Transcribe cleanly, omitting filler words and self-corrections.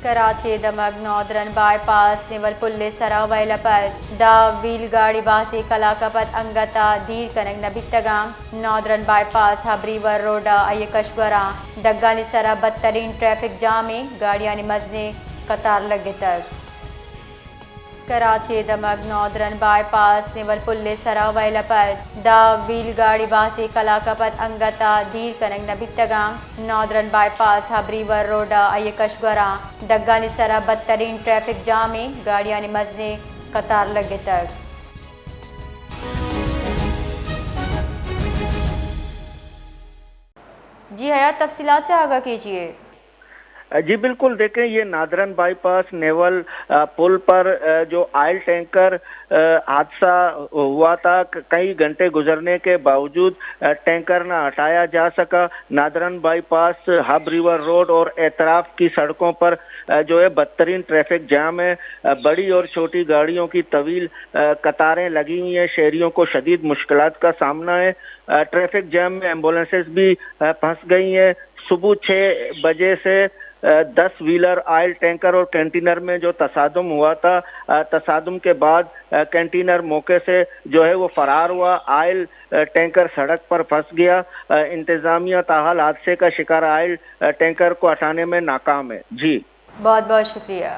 कराची दमक northern bypass naval पुल्ले सरा वैलपर दा wheel गाड़ी बासी कलाकपत अंगता धीर कनक नबितगाम नॉर्दर्न बाईपास हबरीवर रोडा अय कशवरा दग्गानी सरा बदतरीन ट्रैफिक जाम गाड़ियां मजने कतार लगे तक कराची दमक नॉर्दर्न बाईपास नेवल पुल्ले सरा वैलपर दा व्हील गाड़ी बासी कलाकपत अंगता धीर कनक नबितगाम नॉर्दर्न बाईपास हबरीवर रोडा अय कशवरा दग्गानी सरा बदतरीन ट्रैफिक जाम गाड़ियां मजने कतार लगे तक। जी हयात तफसीलात से आगाह कीजिए। जी बिल्कुल, देखें ये नादरन बाईपास नेवल पुल पर जो ऑयल टैंकर हादसा हुआ था, कई घंटे गुजरने के बावजूद टैंकर न हटाया जा सका। Northern bypass hub river road और एतराफ की सड़कों पर जो है बदतरीन ट्रैफिक जाम है। बड़ी और छोटी गाड़ियों की तवील कतारें लगी हुई हैं। शहरियों को शदीद मुश्किलात का सामना है। ट्रैफिक जाम में एम्बुलेंसेस भी फंस गई हैं। सुबह 6 बजे से 10 व्हीलर ऑयल टैंकर और कंटेनर में जो तसादुम हुआ था, तसादुम के बाद कंटेनर मौके से जो है वो फरार हुआ। ऑयल टैंकर सड़क पर फंस गया। इंतजामिया ताहाल हादसे का शिकार ऑयल टैंकर को हटाने में नाकाम है। जी बहुत बहुत शुक्रिया।